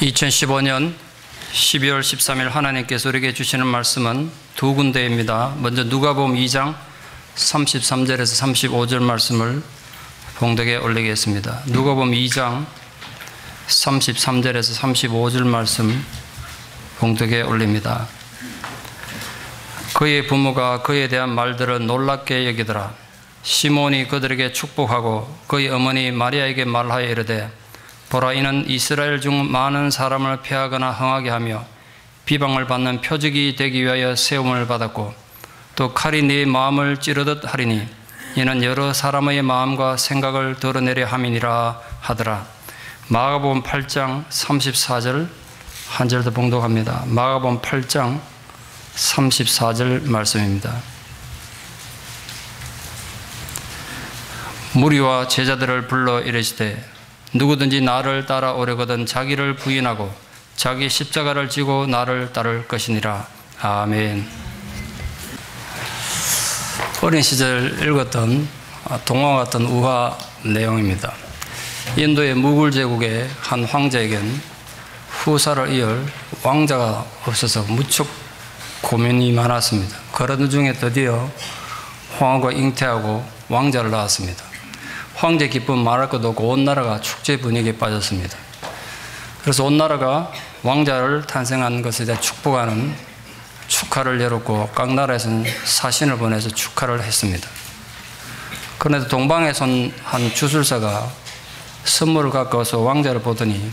2015년 12월 13일 하나님께서 우리에게 주시는 말씀은 두 군데입니다. 먼저 누가복음 2장 33절에서 35절 말씀을 봉독에 올리겠습니다. 누가복음 2장 33절에서 35절 말씀 봉독에 올립니다. 그의 부모가 그에 대한 말들을 놀랍게 여기더라. 시몬이 그들에게 축복하고 그의 어머니 마리아에게 말하여 이르되 보라, 이는 이스라엘 중 많은 사람을 패하거나 흥하게 하며 비방을 받는 표적이 되기 위하여 세움을 받았고 또 칼이 네 마음을 찌르듯 하리니 이는 여러 사람의 마음과 생각을 드러내려 함이니라 하더라. 마가복음 8장 34절 한 절 더 봉독합니다. 마가복음 8장 34절 말씀입니다. 무리와 제자들을 불러 이르시되 누구든지 나를 따라오려거든 자기를 부인하고 자기 십자가를 지고 나를 따를 것이니라. 아멘. 어린 시절 읽었던 동화 같은 우화 내용입니다. 인도의 무굴 제국의 한 황제에겐 후사를 이을 왕자가 없어서 무척 고민이 많았습니다. 그런 중에 드디어 황후가 잉태하고 왕자를 낳았습니다. 황제 기쁨 말할 것도 없고 온 나라가 축제 분위기에 빠졌습니다. 그래서 온 나라가 왕자를 탄생한 것에 대해 축복하는 축하를 열었고 각 나라에서는 사신을 보내서 축하를 했습니다. 그런데 동방에서 한 주술사가 선물을 갖고 와서 왕자를 보더니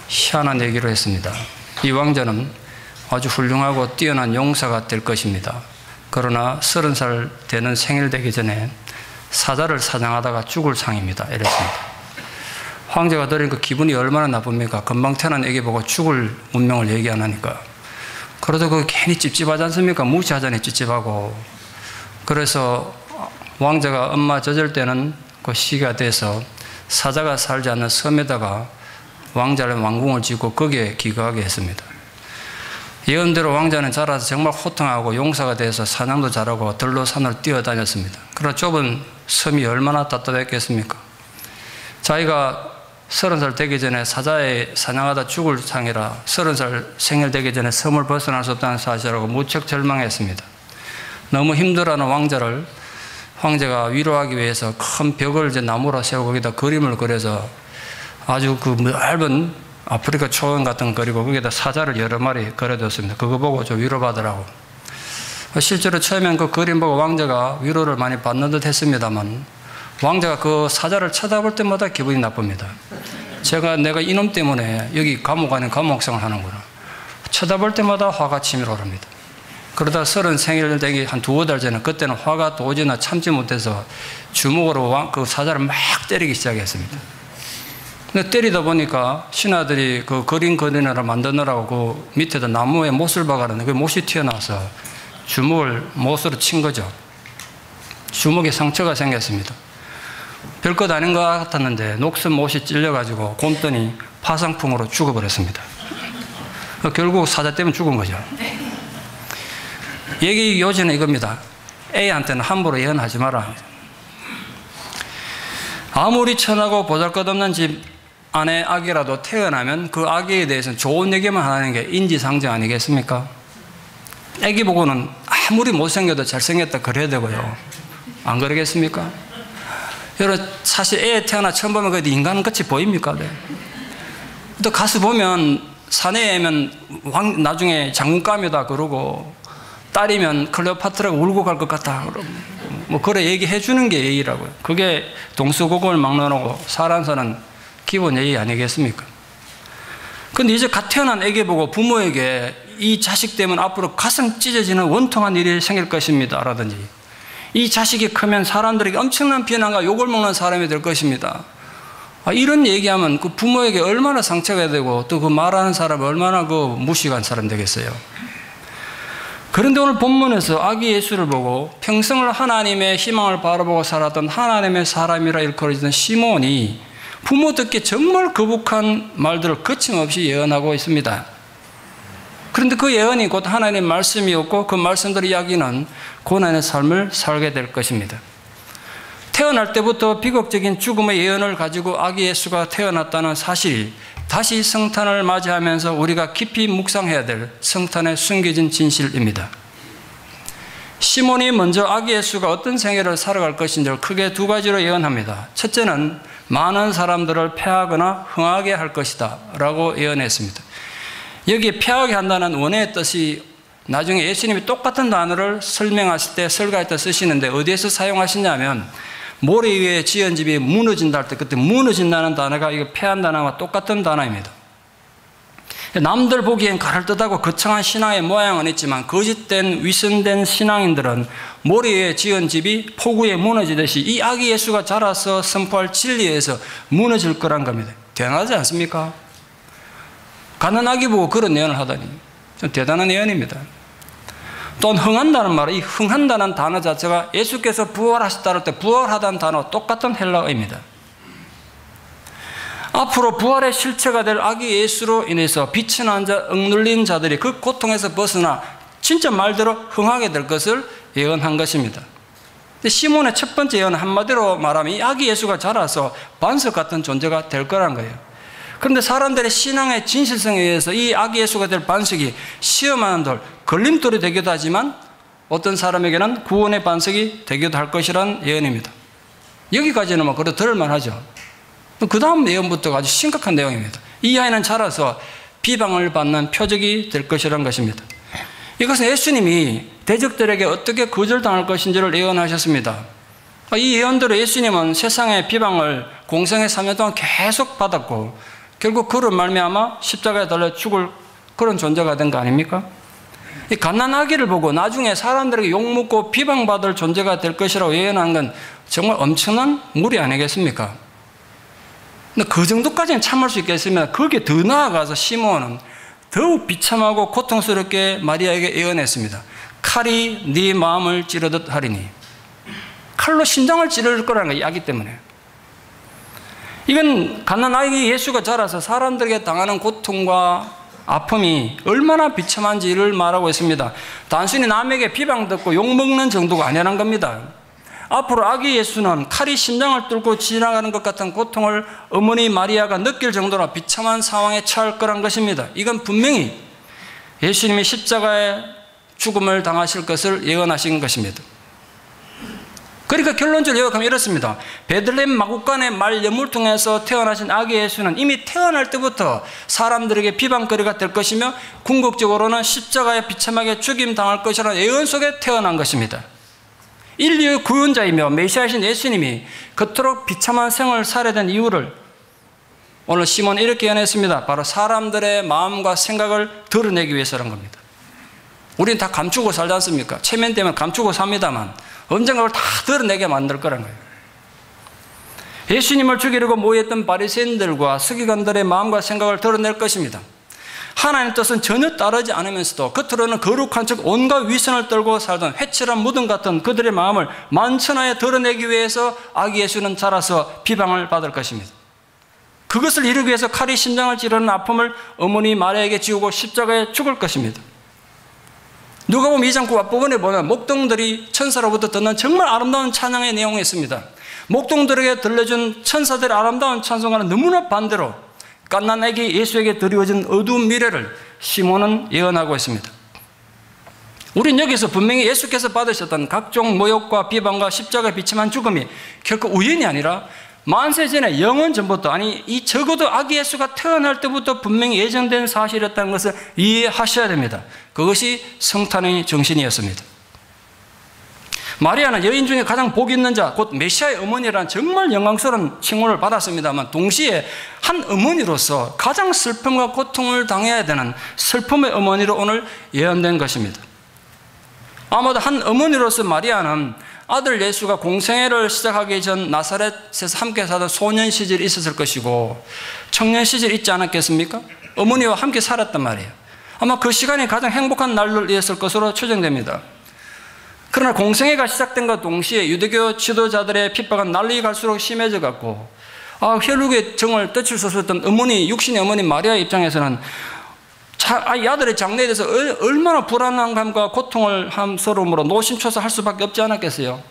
희한한 얘기를 했습니다. 이 왕자는 아주 훌륭하고 뛰어난 용사가 될 것입니다. 그러나 30살 되는 생일 되기 전에 사자를 사냥하다가 죽을 상입니다. 이랬습니다. 황제가 들으니까 기분이 얼마나 나쁩니까? 금방 태어난 애기 보고 죽을 운명을 얘기 안 하니까. 그래도 그 괜히 찝찝하지 않습니까? 무시하자니 찝찝하고. 그래서 왕자가 엄마 젖을 때는 그 시기가 돼서 사자가 살지 않는 섬에다가 왕자를 왕궁을 짓고 거기에 기거하게 했습니다. 예언대로 왕자는 자라서 정말 호탕하고 용사가 돼서 사냥도 잘하고 들로 산을 뛰어다녔습니다. 그러나 좁은 섬이 얼마나 따뜻했겠습니까? 자기가 30살 되기 전에 사자에 사냥하다 죽을 상이라 30살 생일 되기 전에 섬을 벗어날 수 없다는 사실하고 무척 절망했습니다. 너무 힘들어하는 왕자를 황제가 위로하기 위해서 큰 벽을 이제 나무로 세우고 거기다 그림을 그려서 아주 그 넓은 아프리카 초원 같은 거 그리고 거기다 사자를 여러 마리 그려뒀습니다. 그거 보고 좀 위로받으라고. 실제로 처음엔 그 그림 보고 왕자가 위로를 많이 받는 듯 했습니다만 왕자가 그 사자를 쳐다볼 때마다 기분이 나쁩니다. 내가 이놈 때문에 여기 감옥 안에 감옥생활 하는구나. 쳐다볼 때마다 화가 치밀어 오릅니다. 그러다 30 생일 되기 한 두어 달 전에 그때는 화가 도저히 참지 못해서 주먹으로 그 사자를 막 때리기 시작했습니다. 근데 때리다 보니까 신하들이 그 그림 그리느라 만드느라고 그 밑에다 나무에 못을 박아놨는데 그 못이 튀어나와서 주먹을 못으로 친 거죠. 주먹에 상처가 생겼습니다. 별것 아닌 것 같았는데 녹슨 못이 찔려가지고 곰더니 파상풍으로 죽어버렸습니다. 결국 사자 때문에 죽은 거죠. 얘기 요지는 이겁니다. A한테는 함부로 예언하지 마라. 아무리 천하고 보잘것없는 집 안에 아기라도 태어나면 그 아기에 대해서는 좋은 얘기만 하는 게 인지상정 아니겠습니까? 아기 보고는 아무리 못생겨도 잘생겼다 그래야 되고요. 안 그러겠습니까? 여러분, 사실 애 태어나 처음 보면 그래도 인간같이 보입니까? 네. 또 가서 보면 사내에면 나중에 장군감이다 그러고 딸이면 클레오파트라가 울고 갈 것 같다 그러고 뭐 그래 얘기해 주는 게 예의라고요. 그게 동서고금을 막론하고 살아서는 기본 예의 아니겠습니까? 근데 이제 갓 태어난 애기 보고 부모에게 이 자식 때문에 앞으로 가슴 찢어지는 원통한 일이 생길 것입니다 라든지 이 자식이 크면 사람들에게 엄청난 비난과 욕을 먹는 사람이 될 것입니다. 이런 얘기하면 그 부모에게 얼마나 상처가 되고 또 그 말하는 사람이 얼마나 그 무식한 사람 되겠어요. 그런데 오늘 본문에서 아기 예수를 보고 평생을 하나님의 희망을 바라보고 살았던 하나님의 사람이라 일컬어지던 시몬이 부모들께 정말 거북한 말들을 거침없이 예언하고 있습니다. 그런데 그 예언이 곧 하나님의 말씀이었고 그 말씀들 이야기는 고난의 삶을 살게 될 것입니다. 태어날 때부터 비극적인 죽음의 예언을 가지고 아기 예수가 태어났다는 사실이 다시 성탄을 맞이하면서 우리가 깊이 묵상해야 될 성탄의 숨겨진 진실입니다. 시몬이 먼저 아기 예수가 어떤 생애를 살아갈 것인지를 크게 두 가지로 예언합니다. 첫째는 많은 사람들을 패하거나 흥하게 할 것이다 라고 예언했습니다. 여기에 패하게 한다는 원어의 뜻이 나중에 예수님이 똑같은 단어를 설명하실 때, 설교할 때 쓰시는데 어디에서 사용하시냐면 모래 위에 지은 집이 무너진다 할 때 그때 무너진다는 단어가 이거 패한다는 단어와 똑같은 단어입니다. 남들 보기엔 가랄듯하고 거창한 신앙의 모양은 있지만 거짓된 위선된 신앙인들은 모래 위에 지은 집이 폭우에 무너지듯이 이 아기 예수가 자라서 선포할 진리에서 무너질 거란 겁니다. 대단하지 않습니까? 가난 아기 보고 그런 예언을 하다니 좀 대단한 예언입니다. 또 흥한다는 말은 이 흥한다는 단어 자체가 예수께서 부활하셨다 할 때 부활하다는 단어와 똑같은 헬라어입니다. 앞으로 부활의 실체가 될 아기 예수로 인해서 빛이 난 자, 억눌린 자들이 그 고통에서 벗어나 진짜 말대로 흥하게 될 것을 예언한 것입니다. 시몬의 첫 번째 예언은 한마디로 말하면 이 아기 예수가 자라서 반석 같은 존재가 될 거란 거예요. 그런데 사람들의 신앙의 진실성에 의해서 이 아기 예수가 될 반석이 시험하는 돌, 걸림돌이 되기도 하지만 어떤 사람에게는 구원의 반석이 되기도 할 것이라는 예언입니다. 여기까지는 뭐 그래도 들을만하죠. 그 다음 예언부터가 아주 심각한 내용입니다. 이 아이는 자라서 비방을 받는 표적이 될 것이라는 것입니다. 이것은 예수님이 대적들에게 어떻게 거절당할 것인지를 예언하셨습니다. 이 예언대로 예수님은 세상의 비방을 공생의 3년 동안 계속 받았고 결국 그로 말미암아 십자가에 달려 죽을 그런 존재가 된 거 아닙니까? 이 갓난아기를 보고 나중에 사람들에게 욕먹고 비방받을 존재가 될 것이라고 예언한 건 정말 엄청난 무리 아니겠습니까? 근데 그 정도까지는 참을 수 있겠으면 거기에 더 나아가서 시몬은 더욱 비참하고 고통스럽게 마리아에게 예언했습니다. 칼이 네 마음을 찌르듯 하리니. 칼로 심장을 찌를 거라는 거예요. 아기 때문에. 이건 갓난아기 예수가 자라서 사람들에게 당하는 고통과 아픔이 얼마나 비참한지를 말하고 있습니다. 단순히 남에게 비방듣고 욕먹는 정도가 아니라는 겁니다. 앞으로 아기 예수는 칼이 심장을 뚫고 지나가는 것 같은 고통을 어머니 마리아가 느낄 정도로 비참한 상황에 처할 거란 것입니다. 이건 분명히 예수님이 십자가의 죽음을 당하실 것을 예언하신 것입니다. 그러니까 결론적으로 요약하면 이렇습니다. 베들레헴 마구간의 말 여물 통해서 태어나신 아기 예수는 이미 태어날 때부터 사람들에게 비방거리가 될 것이며 궁극적으로는 십자가에 비참하게 죽임당할 것이라는 예언 속에 태어난 것입니다. 인류의 구원자이며 메시아이신 예수님이 그토록 비참한 생을 살아야 된 이유를 오늘 시몬이 이렇게 예언했습니다. 바로 사람들의 마음과 생각을 드러내기 위해서라는 겁니다. 우리는 다 감추고 살지 않습니까? 체면 때문에 감추고 삽니다만 언젠가 그걸 다 드러내게 만들 거란 거예요. 예수님을 죽이려고 모였던 바리새인들과 서기관들의 마음과 생각을 드러낼 것입니다. 하나님의 뜻은 전혀 따르지 않으면서도 겉으로는 거룩한 척 온갖 위선을 떨고 살던 회칠한 무덤 같은 그들의 마음을 만천하에 드러내기 위해서 아기 예수는 자라서 비방을 받을 것입니다. 그것을 이루기 위해서 칼이 심장을 찌르는 아픔을 어머니 마리아에게 지우고 십자가에 죽을 것입니다. 누가 보면 2장 9 앞부분에 보면 목동들이 천사로부터 듣는 정말 아름다운 찬양의 내용이 있습니다. 목동들에게 들려준 천사들의 아름다운 찬송과는 너무나 반대로 갓난아기 예수에게 드리워진 어두운 미래를 시몬은 예언하고 있습니다. 우린 여기서 분명히 예수께서 받으셨던 각종 모욕과 비방과 십자가의 비참한 죽음이 결코 우연이 아니라 만세전에 영원 전부터, 아니 이 적어도 아기 예수가 태어날 때부터 분명히 예정된 사실이었다는 것을 이해하셔야 됩니다. 그것이 성탄의 정신이었습니다. 마리아는 여인 중에 가장 복 있는 자, 곧 메시아의 어머니라는 정말 영광스러운 칭호를 받았습니다만 동시에 한 어머니로서 가장 슬픔과 고통을 당해야 되는 슬픔의 어머니로 오늘 예언된 것입니다. 아마도 한 어머니로서 마리아는 아들 예수가 공생애를 시작하기 전 나사렛에서 함께 살던 소년 시절이 있었을 것이고 청년 시절이 있지 않았겠습니까? 어머니와 함께 살았단 말이에요. 아마 그 시간이 가장 행복한 날이었을 것으로 추정됩니다. 그러나 공생애가 시작된 것 동시에 유대교 지도자들의 핍박은 날이 갈수록 심해져 갔고 혈육의 정을 떠칠 수 없었던 어머니, 육신의 어머니 마리아의 입장에서는 이 아들의 장래에 대해서 얼마나 불안한 감과 고통을 함스러움으로 노심초사할 수밖에 없지 않았겠어요.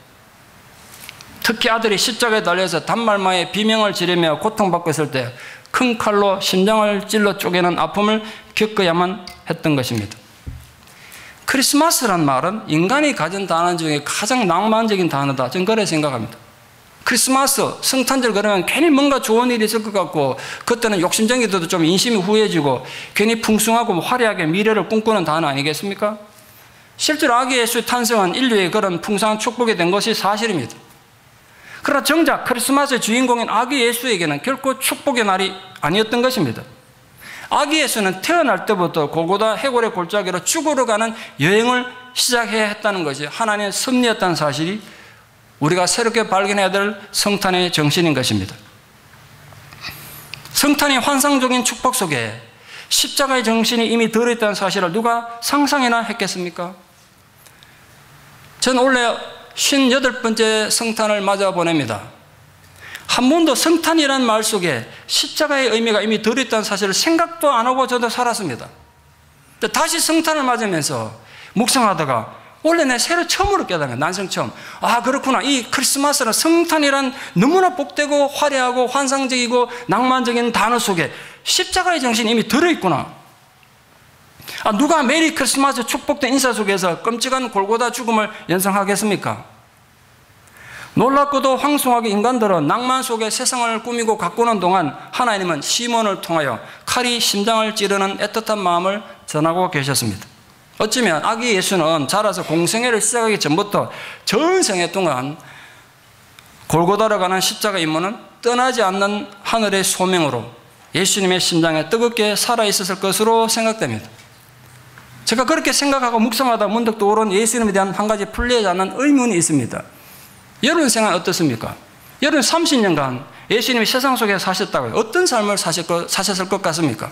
특히 아들이 십자가에 달려서 단말마에 비명을 지르며 고통받고 있을 때 큰 칼로 심장을 찔러 쪼개는 아픔을 겪어야만 했던 것입니다. 크리스마스란 말은 인간이 가진 단어 중에 가장 낭만적인 단어다. 저는 그렇게 생각합니다. 크리스마스, 성탄절 그러면 괜히 뭔가 좋은 일이 있을 것 같고, 그때는 욕심쟁이들도 좀 인심이 후해지고 괜히 풍성하고 화려하게 미래를 꿈꾸는 단어 아니겠습니까? 실제로 아기 예수의 탄생은 인류의 그런 풍성한 축복이 된 것이 사실입니다. 그러나 정작 크리스마스의 주인공인 아기 예수에게는 결코 축복의 날이 아니었던 것입니다. 아기 예수는 태어날 때부터 골고다 해골의 골짜기로 죽으러 가는 여행을 시작해야 했다는 것이 하나님의 섭리였다는 사실이 우리가 새롭게 발견해야 될 성탄의 정신인 것입니다. 성탄의 환상적인 축복 속에 십자가의 정신이 이미 들어있다는 사실을 누가 상상이나 했겠습니까? 저는 올해 58번째 성탄을 맞아 보냅니다. 한 번도 성탄이라는 말 속에 십자가의 의미가 이미 들어있다는 사실을 생각도 안 하고 저도 살았습니다. 다시 성탄을 맞으면서 묵상하다가 원래 내 새로 처음으로 깨달은 거예요. 난생 처음. 아, 그렇구나. 이 크리스마스나 성탄이란 너무나 복되고 화려하고 환상적이고 낭만적인 단어 속에 십자가의 정신이 이미 들어있구나. 아, 누가 메리 크리스마스 축복된 인사 속에서 끔찍한 골고다 죽음을 연상하겠습니까? 놀랍고도 황송하게 인간들은 낭만 속에 세상을 꾸미고 가꾸는 동안 하나님은 시몬을 통하여 칼이 심장을 찌르는 애틋한 마음을 전하고 계셨습니다. 어쩌면 아기 예수는 자라서 공생애를 시작하기 전부터 전생애 동안 골고다로 가는 십자가 임무는 떠나지 않는 하늘의 소명으로 예수님의 심장에 뜨겁게 살아있었을 것으로 생각됩니다. 제가 그렇게 생각하고 묵상하다 문득 떠오른 예수님에 대한 한 가지 풀리지 않는 의문이 있습니다. 여러분 생각은 어떻습니까? 여러분 30년간 예수님이 세상 속에 사셨다고요. 어떤 삶을 사셨을 것 같습니까?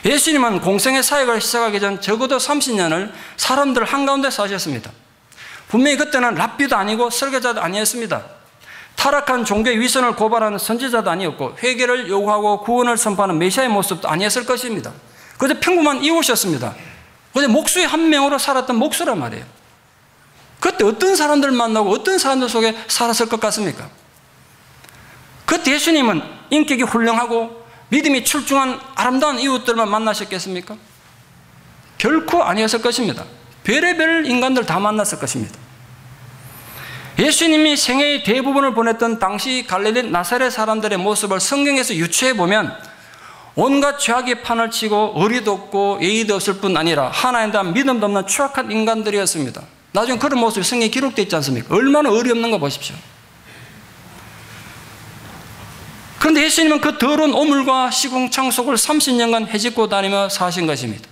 예수님은 공생의 사역을 시작하기 전 적어도 30년을 사람들 한가운데 사셨습니다. 분명히 그때는 랍비도 아니고 설교자도 아니었습니다. 타락한 종교의 위선을 고발하는 선지자도 아니었고 회개를 요구하고 구원을 선포하는 메시아의 모습도 아니었을 것입니다. 그저 평범한 이웃이었습니다. 그저 목수의 한 명으로 살았던 목수란 말이에요. 그때 어떤 사람들 만나고 어떤 사람들 속에 살았을 것 같습니까? 그때 예수님은 인격이 훌륭하고 믿음이 출중한 아름다운 이웃들만 만나셨겠습니까? 결코 아니었을 것입니다. 별의별 인간들 다 만났을 것입니다. 예수님이 생애의 대부분을 보냈던 당시 갈릴리 나사렛 사람들의 모습을 성경에서 유추해 보면 온갖 죄악의 판을 치고 의리도 없고 예의도 없을 뿐 아니라 하나님에 대한 믿음도 없는 추악한 인간들이었습니다. 나중에 그런 모습이 성경에 기록되어 있지 않습니까? 얼마나 의리 없는 거 보십시오. 그런데 예수님은 그 더러운 오물과 시궁창 속을 30년간 헤집고 다니며 사신 것입니다.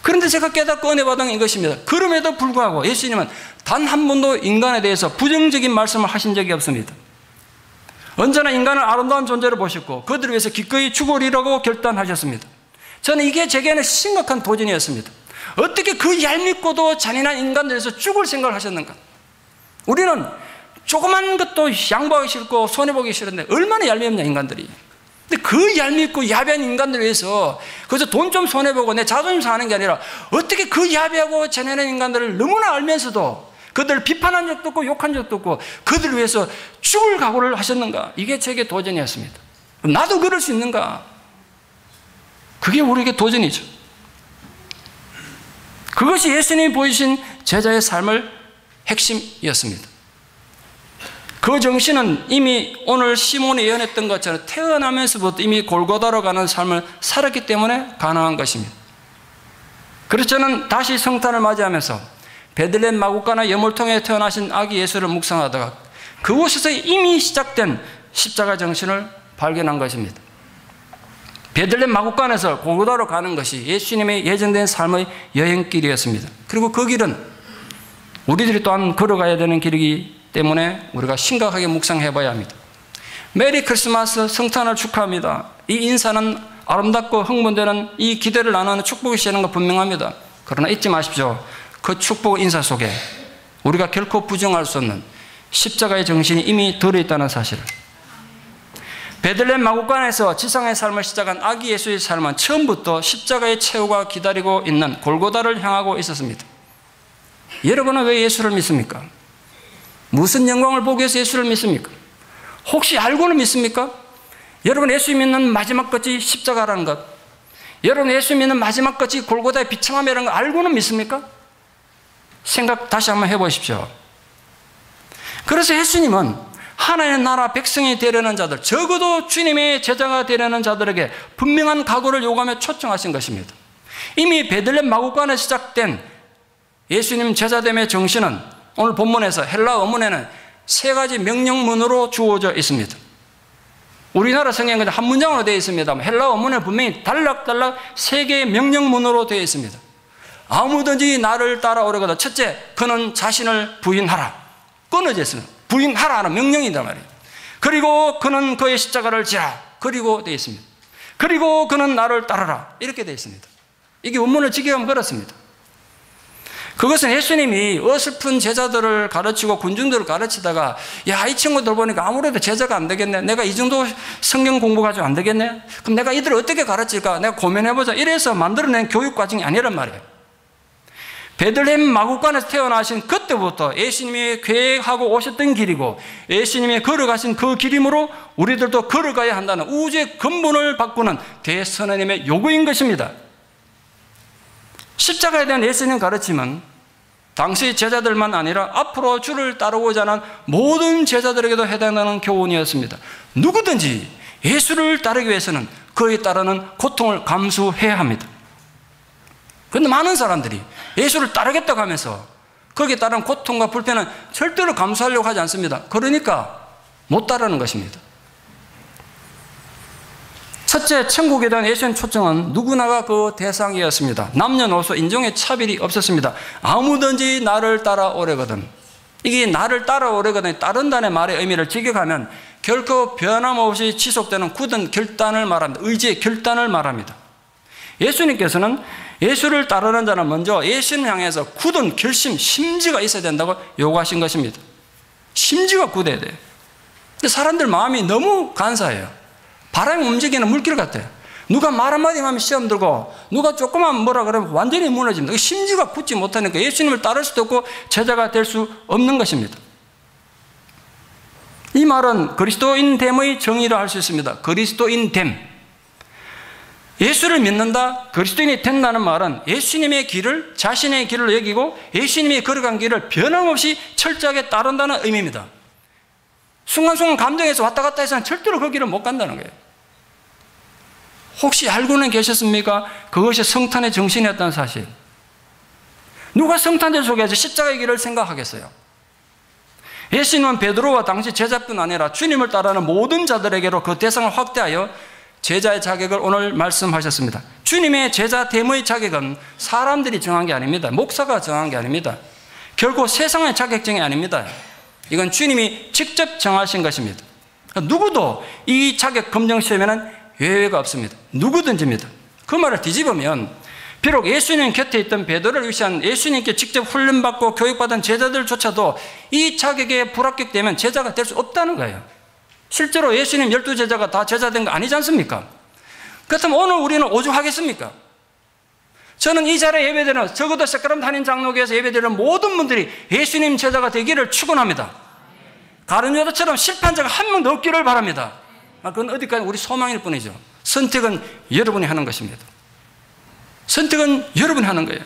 그런데 제가 깨닫고 은혜 받은 이것입니다. 그럼에도 불구하고 예수님은 단 한 번도 인간에 대해서 부정적인 말씀을 하신 적이 없습니다. 언제나 인간을 아름다운 존재로 보셨고 그들을 위해서 기꺼이 죽으리라고 결단하셨습니다. 저는 이게 제게는 심각한 도전이었습니다. 어떻게 그 얄밉고도 잔인한 인간들에서 죽을 생각을 하셨는가? 우리는 조그만 것도 양보하기 싫고 손해보기 싫은데 얼마나 얄밉냐 인간들이. 근데 그 얄밉고 야비한 인간들을 위해서 그래서 돈 좀 손해보고 내 자존심 사는 게 아니라 어떻게 그 야비하고 잔인한 인간들을 너무나 알면서도 그들을 비판한 적도 없고 욕한 적도 없고 그들을 위해서 죽을 각오를 하셨는가? 이게 제게 도전이었습니다. 나도 그럴 수 있는가? 그게 우리에게 도전이죠. 그것이 예수님이 보이신 제자의 삶의 핵심이었습니다. 그 정신은 이미 오늘 시몬이 예언했던 것처럼 태어나면서부터 이미 골고다로 가는 삶을 살았기 때문에 가능한 것입니다. 그래서 저는 다시 성탄을 맞이하면서 베들레헴 마구간의 여물통에 태어나신 아기 예수를 묵상하다가 그곳에서 이미 시작된 십자가 정신을 발견한 것입니다. 베들레헴 마구간에서 골고다로 가는 것이 예수님의 예정된 삶의 여행길이었습니다. 그리고 그 길은 우리들이 또한 걸어가야 되는 길이기 때문에 우리가 심각하게 묵상해 봐야 합니다. 메리 크리스마스 성탄을 축하합니다. 이 인사는 아름답고 흥분되는 이 기대를 나누는 축복이 시작하는 거 분명합니다. 그러나 잊지 마십시오. 그 축복 인사 속에 우리가 결코 부정할 수 없는 십자가의 정신이 이미 들어있다는 사실을. 베들레헴 마구간에서 지상의 삶을 시작한 아기 예수의 삶은 처음부터 십자가의 최후가 기다리고 있는 골고다를 향하고 있었습니다. 여러분은 왜 예수를 믿습니까? 무슨 영광을 보기 위해서 예수를 믿습니까? 혹시 알고는 믿습니까? 여러분, 예수 믿는 마지막 끝이 십자가라는 것, 여러분 예수 믿는 마지막 끝이 골고다의 비참함이라는 걸 알고는 믿습니까? 생각 다시 한번 해보십시오. 그래서 예수님은 하나님의 나라 백성이 되려는 자들, 적어도 주님의 제자가 되려는 자들에게 분명한 각오를 요구하며 초청하신 것입니다. 이미 베들레헴 마구간에 시작된 예수님 제자됨의 정신은 오늘 본문에서 헬라 어문에는 세 가지 명령문으로 주어져 있습니다. 우리나라 성경은 한 문장으로 되어 있습니다. 헬라 어문에 분명히 단락단락 세 개의 명령문으로 되어 있습니다. 아무든지 나를 따라오려거든. 첫째, 그는 자신을 부인하라. 끊어져 있습니다. 부인하라 하는 명령이란 말이에요. 그리고 그는 그의 십자가를 지라. 그리고 되어 있습니다. 그리고 그는 나를 따르라. 이렇게 되어 있습니다. 이게 원문을 직역하면 그렇습니다. 그것은 예수님이 어설픈 제자들을 가르치고 군중들을 가르치다가, 야, 이 친구들 보니까 아무래도 제자가 안 되겠네. 내가 이 정도 성경 공부가 좀 안 되겠네. 그럼 내가 이들을 어떻게 가르칠까? 내가 고민해보자. 이래서 만들어낸 교육 과정이 아니란 말이에요. 베들레헴 마구간에서 태어나신 그때부터 예수님이 계획하고 오셨던 길이고, 예수님이 걸어가신 그 길이므로 우리들도 걸어가야 한다는 우주의 근본을 바꾸는 대선언님의 요구인 것입니다. 십자가에 대한 예수님 가르침은 당시 제자들만 아니라 앞으로 주를 따르고자 하는 모든 제자들에게도 해당하는 교훈이었습니다. 누구든지 예수를 따르기 위해서는 그에 따르는 고통을 감수해야 합니다. 그런데 많은 사람들이 예수를 따르겠다고 하면서 거기에 따른 고통과 불편은 절대로 감수하려고 하지 않습니다. 그러니까 못 따르는 것입니다. 첫째, 천국에 대한 예수님 초청은 누구나가 그 대상이었습니다. 남녀노소 인종의 차별이 없었습니다. 아무든지 나를 따라오려거든. 이게 나를 따라오려거든, 따른다는 말의 의미를 직역하면 결코 변함없이 지속되는 굳은 결단을 말합니다. 의지의 결단을 말합니다. 예수님께서는 예수를 따르는 자는 먼저 예수님 향해서 굳은 결심, 심지가 있어야 된다고 요구하신 것입니다. 심지가 굳어야 돼요. 근데 사람들 마음이 너무 간사해요. 바람이 움직이는 물길 같아요. 누가 말 한마디 하면 시험 들고, 누가 조금만 뭐라 그러면 완전히 무너집니다. 심지가 굳지 못하니까 예수님을 따를 수도 없고 제자가 될 수 없는 것입니다. 이 말은 그리스도인됨의 정의라 할 수 있습니다. 그리스도인됨. 예수를 믿는다, 그리스도인이 된다는 말은 예수님의 길을 자신의 길로 여기고 예수님이 걸어간 길을 변함없이 철저하게 따른다는 의미입니다. 순간순간 감정에서 왔다 갔다 해서는 절대로 그 길을 못 간다는 거예요. 혹시 알고는 계셨습니까? 그것이 성탄의 정신이었다는 사실. 누가 성탄절 속에서 십자가의 길을 생각하겠어요? 예수님은 베드로와 당시 제자뿐 아니라 주님을 따르는 모든 자들에게로 그 대상을 확대하여 제자의 자격을 오늘 말씀하셨습니다. 주님의 제자됨의 자격은 사람들이 정한 게 아닙니다. 목사가 정한 게 아닙니다. 결코 세상의 자격증이 아닙니다. 이건 주님이 직접 정하신 것입니다. 누구도 이 자격 검정 시험에는 예외가 없습니다. 누구든지입니다. 그 말을 뒤집으면 비록 예수님 곁에 있던 베드로를 위시한 예수님께 직접 훈련받고 교육받은 제자들조차도 이 자격에 불합격되면 제자가 될 수 없다는 거예요. 실제로 예수님 12제자가 다 제자된 거 아니지 않습니까? 그렇다면 오늘 우리는 오죽하겠습니까? 저는 이 자리에 예배드리는, 적어도 색가람 단임 장로교에서 예배드리는 모든 분들이 예수님 제자가 되기를 축원합니다. 다른 여자처럼 실패한 자가 한 명도 없기를 바랍니다. 그건 어디까지 우리 소망일 뿐이죠. 선택은 여러분이 하는 것입니다. 선택은 여러분이 하는 거예요.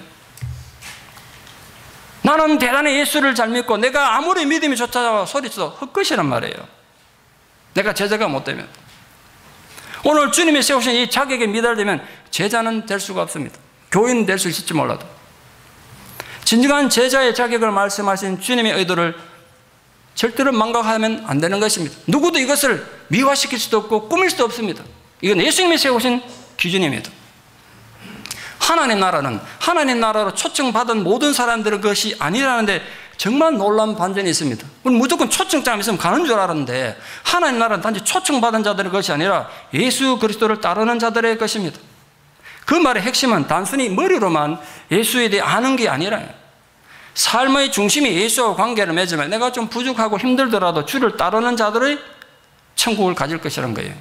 나는 대단히 예수를 잘 믿고 내가 아무리 믿음이 좋다고 소리쳐도 헛것이란 말이에요. 내가 제자가 못 되면. 오늘 주님이 세우신 이 자격에 미달되면 제자는 될 수가 없습니다. 교인은 될 수 있을지 몰라도. 진정한 제자의 자격을 말씀하신 주님의 의도를 절대로 망각하면 안 되는 것입니다. 누구도 이것을 미화시킬 수도 없고 꾸밀 수도 없습니다. 이건 예수님이 세우신 기준입니다. 하나님 나라는 하나님 나라로 초청받은 모든 사람들의 것이 아니라는데 정말 놀라운 반전이 있습니다. 무조건 초청장 있으면 가는 줄 알았는데 하나님 나라는 단지 초청받은 자들의 것이 아니라 예수 그리스도를 따르는 자들의 것입니다. 그 말의 핵심은 단순히 머리로만 예수에 대해 아는 게 아니라 삶의 중심이 예수와 관계를 맺으면 내가 좀 부족하고 힘들더라도 주를 따르는 자들의 천국을 가질 것이라는 거예요.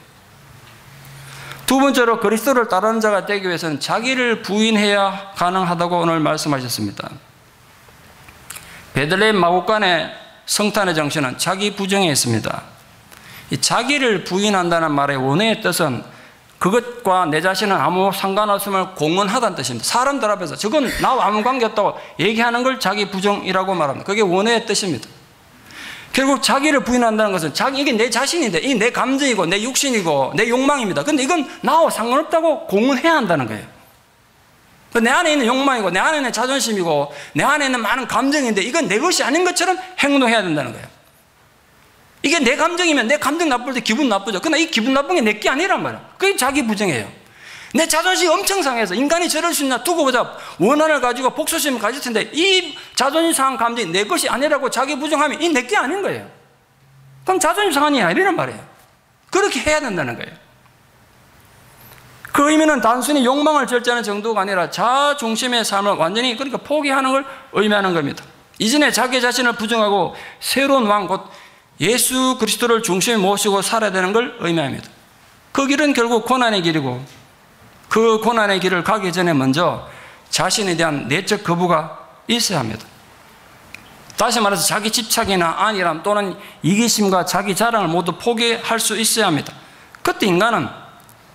두 번째로 그리스도를 따르는 자가 되기 위해서는 자기를 부인해야 가능하다고 오늘 말씀하셨습니다. 베들레헴 마구간의 성탄의 정신은 자기 부정에 있습니다. 이 자기를 부인한다는 말의 원어의 뜻은 그것과 내 자신은 아무 상관없음을 공언하다는 뜻입니다. 사람들 앞에서 저건 나와 아무 관계없다고 얘기하는 걸 자기 부정이라고 말합니다. 그게 원어의 뜻입니다. 결국 자기를 부인한다는 것은 이게 내 자신인데, 이게 내 감정이고 내 육신이고 내 욕망입니다. 근데 이건 나와 상관없다고 공언해야 한다는 거예요. 내 안에 있는 욕망이고 내 안에 있는 자존심이고 내 안에 있는 많은 감정인데 이건 내 것이 아닌 것처럼 행동해야 된다는 거예요. 이게 내 감정이면 내 감정 나쁠 때 기분 나쁘죠. 그러나 이 기분 나쁜 게 내 게 아니란 말이에요. 그게 자기 부정이에요. 내 자존심이 엄청 상해서 인간이 저럴 수 있나 두고 보자 원한을 가지고 복수심을 가질 텐데 이 자존심 상한 감정이 내 것이 아니라고 자기 부정하면 이 내 게 아닌 거예요. 그럼 자존심 상한이 아니란 말이에요. 그렇게 해야 된다는 거예요. 그 의미는 단순히 욕망을 절제하는 정도가 아니라 자중심의 삶을 완전히 그러니까 포기하는 걸 의미하는 겁니다. 이전에 자기 자신을 부정하고 새로운 왕 곧 예수 그리스도를 중심에 모시고 살아야 되는 걸 의미합니다. 그 길은 결국 고난의 길이고 그 고난의 길을 가기 전에 먼저 자신에 대한 내적 거부가 있어야 합니다. 다시 말해서 자기 집착이나 안일함 또는 이기심과 자기 자랑을 모두 포기할 수 있어야 합니다. 그때 인간은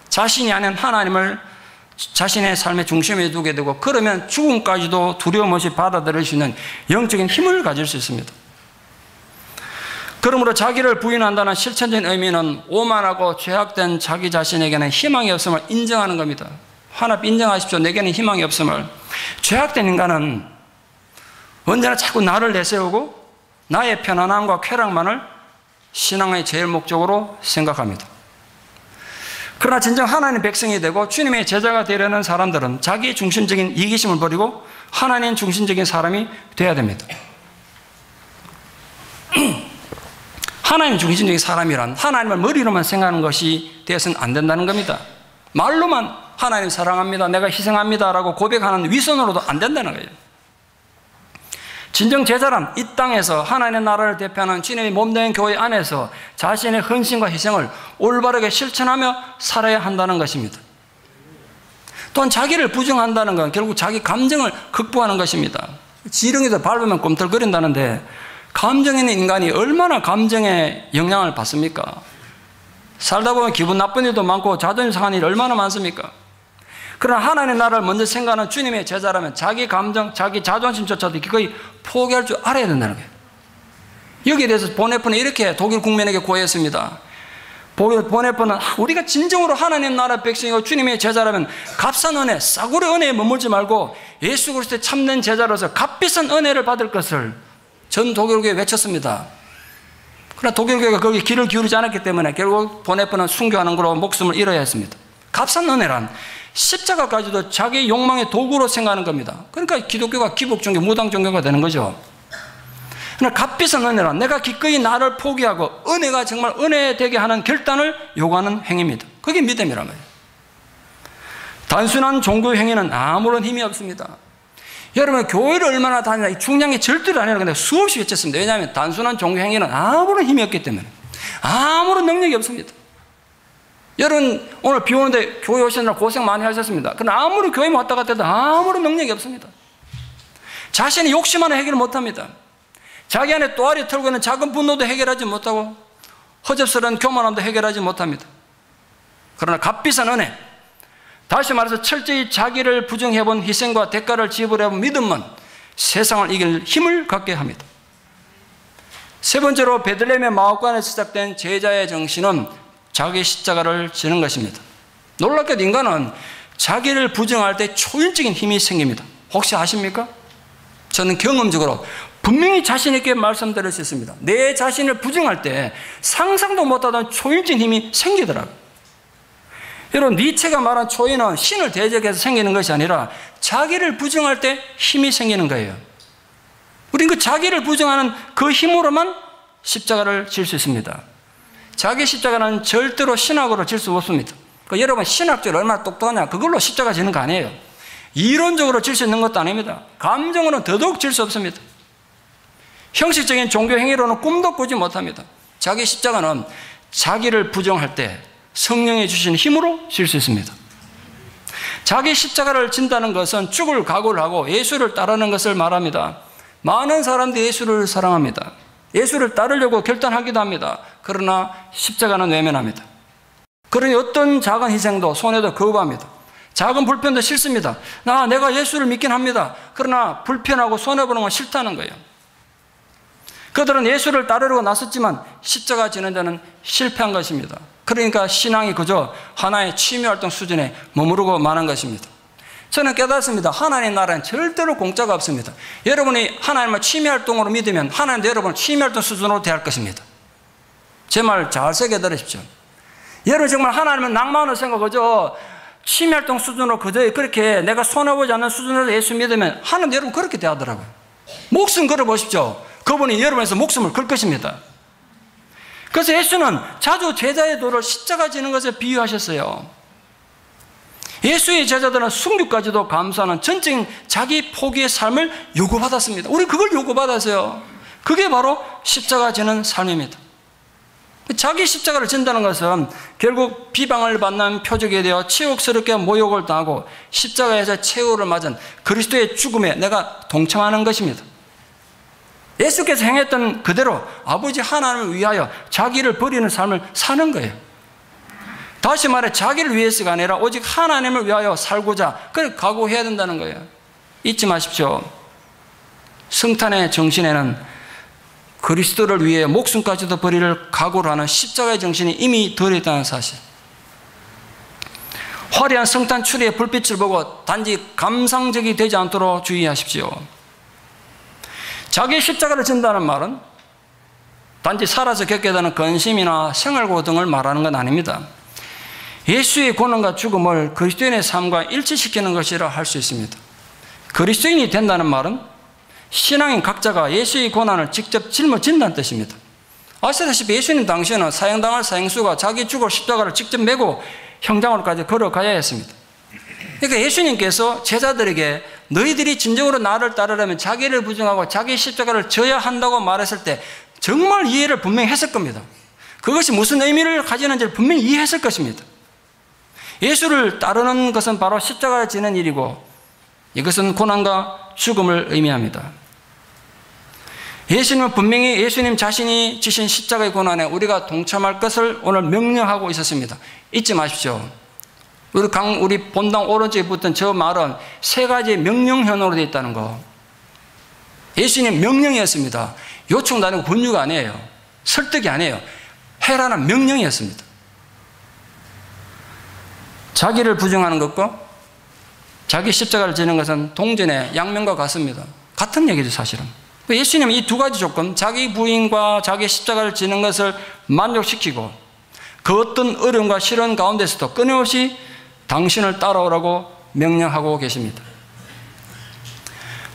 자신이 아닌 하나님을 자신의 삶의 중심에 두게 되고 그러면 죽음까지도 두려움 없이 받아들일 수 있는 영적인 힘을 가질 수 있습니다. 그러므로 자기를 부인한다는 실천적인 의미는 오만하고 죄악된 자기 자신에게는 희망이 없음을 인정하는 겁니다. 하나 인정하십시오. 내게는 희망이 없음을. 죄악된 인간은 언제나 자꾸 나를 내세우고 나의 편안함과 쾌락만을 신앙의 제일 목적으로 생각합니다. 그러나 진정 하나님 백성이 되고 주님의 제자가 되려는 사람들은 자기 중심적인 이기심을 버리고 하나님 중심적인 사람이 되어야 됩니다. 하나님 중심적인 사람이란 하나님을 머리로만 생각하는 것이 되어서는 안 된다는 겁니다. 말로만 하나님 사랑합니다, 내가 희생합니다 라고 고백하는 위선으로도 안 된다는 거예요. 진정 제자란 이 땅에서 하나님의 나라를 대표하는 주님의 몸된 교회 안에서 자신의 헌신과 희생을 올바르게 실천하며 살아야 한다는 것입니다. 또한 자기를 부정한다는 건 결국 자기 감정을 극복하는 것입니다. 지렁이도 밟으면 꿈틀거린다는데 감정 있는 인간이 얼마나 감정에 영향을 받습니까? 살다 보면 기분 나쁜 일도 많고 자존심 상한 일이 얼마나 많습니까? 그러나 하나님의 나라를 먼저 생각하는 주님의 제자라면 자기 감정, 자기 자존심조차도 기꺼이 포기할 줄 알아야 된다는 거예요. 여기에 대해서 보네포는 이렇게 독일 국민에게 고했습니다. 보네포는 우리가 진정으로 하나님의 나라 백성이고 주님의 제자라면 값싼 은혜, 싸구려 은혜에 머물지 말고 예수 그리스도의 참된 제자로서 값비싼 은혜를 받을 것을 전 독일교회에 외쳤습니다. 그러나 독일교회가 거기 귀를 기울이지 않았기 때문에 결국 보네포는 순교하는 걸로 목숨을 잃어야 했습니다. 값싼 은혜란 십자가까지도 자기 욕망의 도구로 생각하는 겁니다. 그러니까 기독교가 기복종교, 무당종교가 되는 거죠. 그러나 값비싼 은혜란 내가 기꺼이 나를 포기하고 은혜가 정말 은혜되게 하는 결단을 요구하는 행위입니다. 그게 믿음이란 말이에요. 단순한 종교 행위는 아무런 힘이 없습니다. 여러분 교회를 얼마나 다니나 이 중요한 게 절대로 아니라 근데 수없이 외쳤습니다. 왜냐하면 단순한 종교 행위는 아무런 힘이 없기 때문에 아무런 능력이 없습니다. 여러분 오늘 비 오는데 교회 오시느라 고생 많이 하셨습니다. 그러나 아무리 교회 왔다 갔다 해도 아무런 능력이 없습니다. 자신의 욕심 하나 해결을 못합니다. 자기 안에 또아리 털고 있는 작은 분노도 해결하지 못하고 허접스러운 교만함도 해결하지 못합니다. 그러나 값비싼 은혜, 다시 말해서 철저히 자기를 부정해본 희생과 대가를 지불해본 믿음은 세상을 이길 힘을 갖게 합니다. 세 번째로 베들레헴의 마옥관에 시작된 제자의 정신은 자기 십자가를 지는 것입니다. 놀랍게도 인간은 자기를 부정할 때 초인적인 힘이 생깁니다. 혹시 아십니까? 저는 경험적으로 분명히 자신 있게 말씀드릴 수 있습니다. 내 자신을 부정할 때 상상도 못하던 초인적인 힘이 생기더라고요. 여러분 니체가 말한 초인은 신을 대적해서 생기는 것이 아니라 자기를 부정할 때 힘이 생기는 거예요. 우리는 그 자기를 부정하는 그 힘으로만 십자가를 질 수 있습니다. 자기 십자가는 절대로 신학으로 질 수 없습니다. 그러니까 여러분 신학적으로 얼마나 똑똑하냐 그걸로 십자가 지는 거 아니에요. 이론적으로 질 수 있는 것도 아닙니다. 감정으로는 더더욱 질 수 없습니다. 형식적인 종교 행위로는 꿈도 꾸지 못합니다. 자기 십자가는 자기를 부정할 때 성령이 주신 힘으로 질 수 있습니다. 자기 십자가를 진다는 것은 죽을 각오를 하고 예수를 따르는 것을 말합니다. 많은 사람들이 예수를 사랑합니다. 예수를 따르려고 결단하기도 합니다. 그러나 십자가는 외면합니다. 그러니 어떤 작은 희생도 손해도 거부합니다. 작은 불편도 싫습니다. 내가 예수를 믿긴 합니다. 그러나 불편하고 손해보는 건 싫다는 거예요. 그들은 예수를 따르려고 나섰지만 십자가 지는 데는 실패한 것입니다. 그러니까 신앙이 그저 하나의 취미활동 수준에 머무르고 마는 것입니다. 저는 깨닫습니다. 하나님 나라는 절대로 공짜가 없습니다. 여러분이 하나님을 취미활동으로 믿으면 하나님도 여러분을 취미활동 수준으로 대할 것입니다. 제 말 잘 새겨 들으십시오. 여러분 정말 하나님은 낭만으로 생각하죠. 취미활동 수준으로 그저 그렇게 내가 손해보지 않는 수준으로 예수 믿으면 하나님 여러분 그렇게 대하더라고요. 목숨 걸어보십시오. 그분이 여러분에서 목숨을 걸 것입니다. 그래서 예수는 자주 제자의 도를 십자가 지는 것에 비유하셨어요. 예수의 제자들은 순교까지도 감수하는 전적인 자기 포기의 삶을 요구받았습니다. 우리 그걸 요구받았어요. 그게 바로 십자가 지는 삶입니다. 자기 십자가를 진다는 것은 결국 비방을 받는 표적이 되어 치욕스럽게 모욕을 당하고 십자가에서 최후를 맞은 그리스도의 죽음에 내가 동참하는 것입니다. 예수께서 행했던 그대로 아버지 하나님을 위하여 자기를 버리는 삶을 사는 거예요. 다시 말해 자기를 위해서가 아니라 오직 하나님을 위하여 살고자 그걸 각오해야 된다는 거예요. 잊지 마십시오. 성탄의 정신에는 그리스도를 위해 목숨까지도 버리를 각오를 하는 십자가의 정신이 이미 들어있다는 사실. 화려한 성탄 추리의 불빛을 보고 단지 감상적이 되지 않도록 주의하십시오. 자기 십자가를 진다는 말은 단지 살아서 겪게 되는 근심이나 생활고등을 말하는 건 아닙니다. 예수의 고난과 죽음을 그리스도인의 삶과 일치시키는 것이라 할 수 있습니다. 그리스도인이 된다는 말은 신앙인 각자가 예수의 고난을 직접 짊어진다는 뜻입니다. 아시다시피 예수님 당시에는 사형당할 사형수가 자기 죽을 십자가를 직접 메고 형장으로까지 걸어가야 했습니다. 그러니까 예수님께서 제자들에게 너희들이 진정으로 나를 따르려면 자기를 부정하고 자기 십자가를 져야 한다고 말했을 때 정말 이해를 분명히 했을 겁니다. 그것이 무슨 의미를 가지는지를 분명히 이해했을 것입니다. 예수를 따르는 것은 바로 십자가를 지는 일이고 이것은 고난과 죽음을 의미합니다. 예수님은 분명히 예수님 자신이 지신 십자가의 고난에 우리가 동참할 것을 오늘 명령하고 있었습니다. 잊지 마십시오. 우리 본당 오른쪽에 붙은 저 말은 세 가지 명령현으로 되어 있다는 거. 예수님 명령이었습니다. 요청도 아니고 권유가 아니에요. 설득이 아니에요. 해라는 명령이었습니다. 자기를 부정하는 것과 자기 십자가를 지는 것은 동전의 양면과 같습니다. 같은 얘기죠, 사실은. 예수님은 이 두 가지 조건, 자기 부인과 자기 십자가를 지는 것을 만족시키고 그 어떤 어려움과 시련 가운데서도 끊임없이 당신을 따라오라고 명령하고 계십니다.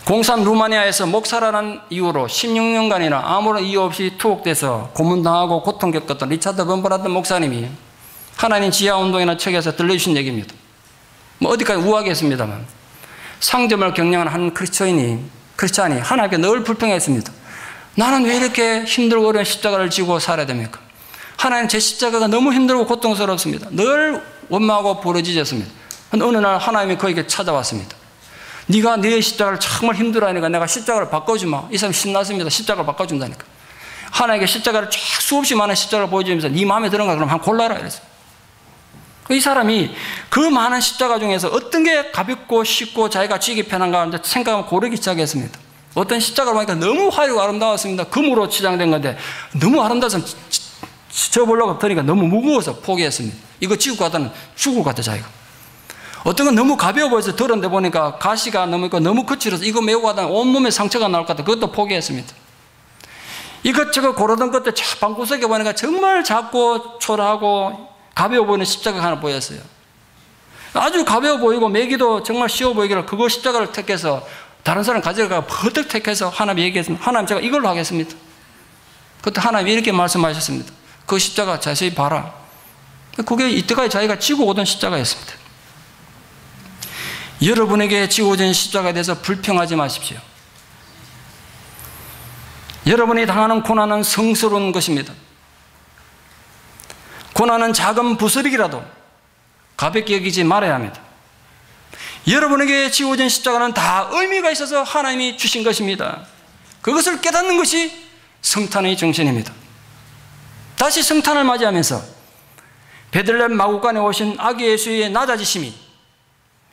03 루마니아에서 목사라는 이유로 16년간이나 아무런 이유 없이 투옥돼서 고문당하고 고통 겪었던 리차드 범버라던 목사님이 하나님 지하운동이라는 책에서 들려주신 얘기입니다. 어디까지 우아하겠습니다만 상점을 경영하는 한 크리스찬이 하나님께 늘 불평했습니다. 나는 왜 이렇게 힘들고 어려운 십자가를 지고 살아야 됩니까? 하나님 제 십자가가 너무 힘들고 고통스럽습니다. 늘 원망하고 부르짖었습니다. 어느 날 하나님이 그에게 찾아왔습니다. 네가 네 십자가를 정말 힘들어하니까 내가 십자가를 바꿔주마. 이 사람이 신났습니다. 십자가를 바꿔준다니까. 하나님께 십자가를 쫙 수없이 많은 십자가를 보여주면서 네 마음에 드는가 그럼 한번 골라라 이랬어요. 이 사람이 그 많은 십자가 중에서 어떤 게 가볍고 쉽고 자기가 지기 편한가 하는데 생각하면 고르기 시작했습니다. 어떤 십자가를 보니까 너무 화려하고 아름다웠습니다. 금으로 치장된 건데 너무 아름다워서 져보려고 더니까 너무 무거워서 포기했습니다. 이거 지고 가다는 죽을 것 같아 자기가. 어떤 건 너무 가벼워 보여서 들었는데 보니까 가시가 너무 거칠어서 이거 메고 가다가 온몸에 상처가 나올 것 같아. 그것도 포기했습니다. 이것저것 고르던 것들 방구석에 보니까 정말 작고 초라하고 가벼워 보이는 십자가가 하나 보였어요. 아주 가벼워 보이고 매기도 정말 쉬워 보이기를 그거 십자가를 택해서 다른 사람 가져가 버뜩 택해서 하나님 얘기했습니다. 하나님 제가 이걸로 하겠습니다. 그때 하나님이 이렇게 말씀하셨습니다. 그 십자가 자세히 봐라. 그게 이때까지 자기가 지고 오던 십자가였습니다. 여러분에게 지고진 십자가에 대해서 불평하지 마십시오. 여러분이 당하는 고난은 성스러운 것입니다. 고난은 작은 부스러기라도 가볍게 여기지 말아야 합니다. 여러분에게 지워진 십자가는 다 의미가 있어서 하나님이 주신 것입니다. 그것을 깨닫는 것이 성탄의 정신입니다. 다시 성탄을 맞이하면서 베들레헴 마구간에 오신 아기 예수의 낮아지심이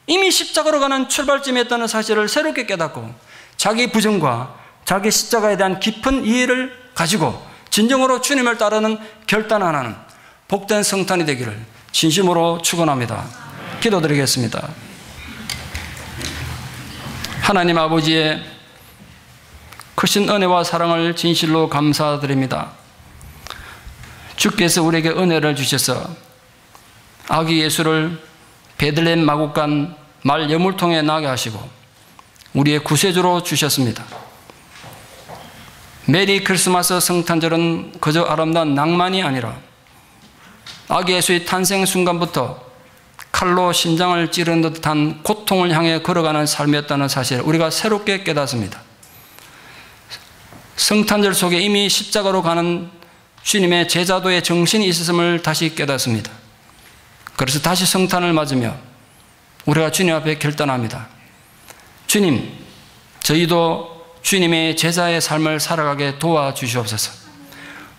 이미 십자가로 가는 출발점이었다는 사실을 새롭게 깨닫고 자기 부정과 자기 십자가에 대한 깊은 이해를 가지고 진정으로 주님을 따르는 결단하는 복된 성탄이 되기를 진심으로 축원합니다. 기도드리겠습니다. 하나님 아버지의 크신 은혜와 사랑을 진실로 감사드립니다. 주께서 우리에게 은혜를 주셔서 아기 예수를 베들레헴 마구간 말 여물통에 나게 하시고 우리의 구세주로 주셨습니다. 메리 크리스마스 성탄절은 그저 아름다운 낭만이 아니라 아기 예수의 탄생 순간부터 칼로 심장을 찌르는 듯한 고통을 향해 걸어가는 삶이었다는 사실을 우리가 새롭게 깨닫습니다. 성탄절 속에 이미 십자가로 가는 주님의 제자도의 정신이 있었음을 다시 깨닫습니다. 그래서 다시 성탄을 맞으며 우리가 주님 앞에 결단합니다. 주님, 저희도 주님의 제자의 삶을 살아가게 도와주시옵소서.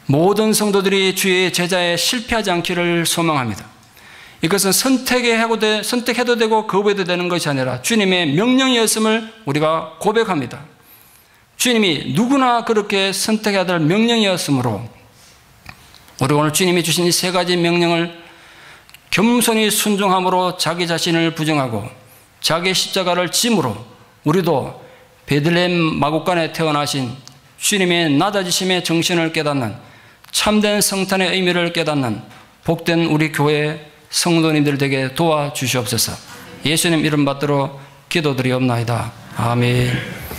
모든 성도들이 주의 제자에 실패하지 않기를 소망합니다. 이것은 선택해도 되고 거부해도 되는 것이 아니라 주님의 명령이었음을 우리가 고백합니다. 주님이 누구나 그렇게 선택해야 될 명령이었으므로 우리 오늘 주님이 주신 이 세 가지 명령을 겸손히 순종함으로 자기 자신을 부정하고 자기 십자가를 짐으로 우리도 베들레헴 마구간에 태어나신 주님의 낮아지심의 정신을 깨닫는 참된 성탄의 의미를 깨닫는 복된 우리 교회 성도님들 되게 도와주시옵소서. 예수님 이름 받들어 기도드리옵나이다. 아멘.